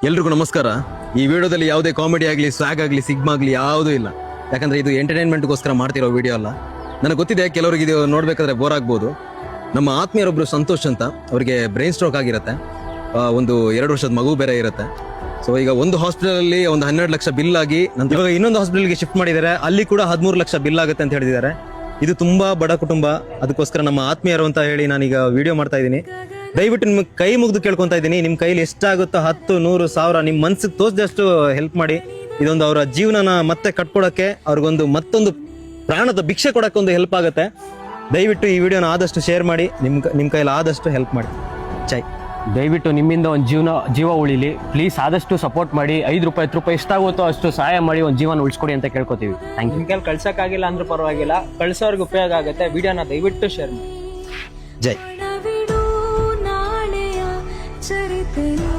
ಎಲ್ರಿಗೂ ನಮಸ್ಕಾರ. ಈ ವಿಡಿಯೋದಲ್ಲಿ ಯಾವುದೇ ಕಾಮಿಡಿ ಆಗಲಿ, ಸ್ವಾಗ್ ಆಗಲಿ, ಸಿಗ್ಮಾ ಆಗಲಿ ಯಾವುದೂ ಇಲ್ಲ. ಯಾಕಂದ್ರೆ ಇದು ಎಂಟರ್ಟೈನ್ಮೆಂಟ್ಗೋಸ್ಕರ ಮಾಡ್ತಿರೋ ವಿಡಿಯೋ ಅಲ್ಲ. ನನಗೆ ಗೊತ್ತಿದೆ ಕೆಲವರಿಗೆ ಇದು ನೋಡ್ಬೇಕಾದ್ರೆ ಬೋರ್ ಆಗ್ಬೋದು. ನಮ್ಮ ಆತ್ಮೀಯರೊಬ್ರು ಸಂತೋಷ್ ಅಂತ, ಅವರಿಗೆ ಬ್ರೈನ್ ಸ್ಟ್ರೋಕ್ ಆಗಿರುತ್ತೆ. ಒಂದು 2 ವರ್ಷದ ಮಗು ಬೇರೆ ಇರುತ್ತೆ. ಸೊ ಈಗ ಒಂದು ಹಾಸ್ಪಿಟಲಲ್ಲಿ ಒಂದು 12 ಲಕ್ಷ ಬಿಲ್ ಆಗಿ ನಂತರ ಇವಾಗ ಇನ್ನೊಂದು ಹಾಸ್ಪಿಟಲ್ಗೆ ಶಿಫ್ಟ್ ಮಾಡಿದ್ದಾರೆ. ಅಲ್ಲಿ ಕೂಡ 13 ಲಕ್ಷ ಬಿಲ್ ಆಗುತ್ತೆ ಅಂತ ಹೇಳಿದ್ದಾರೆ. ಇದು ತುಂಬಾ ಬಡ ಕುಟುಂಬ. ಅದಕ್ಕೋಸ್ಕರ ನಮ್ಮ ಆತ್ಮೀಯರು ಅಂತ ಹೇಳಿ ನಾನೀಗ ವಿಡಿಯೋ ಮಾಡ್ತಾ ಇದ್ದೀನಿ. ದಯವಿಟ್ಟು ನಿಮ್ಮ ಕೈ ಮುಗಿದು ಕೇಳ್ಕೊತಾ ಇದ್ದೀನಿ, ನಿಮ್ಮ ಕೈಲಿ ಎಷ್ಟಾಗುತ್ತೋ 10, 100, 1000 ನಿಮ್ಮ ಮನ್ಸಿಗೆ ತೋಚಿದಷ್ಟು ಹೆಲ್ಪ್ ಮಾಡಿ. ಇದೊಂದು ಅವರ ಜೀವನನ ಮತ್ತೆ ಕಟ್ಕೊಡಕ್ಕೆ, ಅವ್ರಿಗೊಂದು ಮತ್ತೊಂದು ಪ್ರಾಣದ ಭಿಕ್ಷೆ ಕೊಡಕ್ಕೆ ಒಂದು ಹೆಲ್ಪ್ ಆಗುತ್ತೆ. ದಯವಿಟ್ಟು ಈ ವಿಡಿಯೋನ ಆದಷ್ಟು ಶೇರ್ ಮಾಡಿ, ನಿಮ್ಮ ಕೈಲಿ ಆದಷ್ಟು ಹೆಲ್ಪ್ ಮಾಡಿ. ಚೈ. ದಯವಿಟ್ಟು ನಿಮ್ಮಿಂದ ಒಂದು ಜೀವ ಉಳಿಲಿ. ಪ್ಲೀಸ್ ಆದಷ್ಟು ಸಪೋರ್ಟ್ ಮಾಡಿ. 5 ರೂಪಾಯಿ 10 ರೂಪಾಯಿ ಎಷ್ಟಾಗುತ್ತೋ ಅಷ್ಟು ಸಹಾಯ ಮಾಡಿ ಒಂದು ಜೀವನ ಉಳಿಸ್ಕೊಡಿ ಅಂತ ಕೇಳ್ಕೊತೀವಿ. Thank you. ನಿಮ್ ಕೈಲಿ ಕಳ್ಸಕ್ಕಾಗಿಲ್ಲ ಅಂದ್ರೂ ಪರವಾಗಿಲ್ಲ, ಕಳ್ಸೋರ್ಗೆ ಉಪಯೋಗ ಆಗುತ್ತೆ. ವಿಡಿಯೋನ ದಯವಿಟ್ಟು ಶೇರ್ ಮಾಡಿ. ಜೈ. ನಾಳೆಯ ಚರಿತೆಯೋ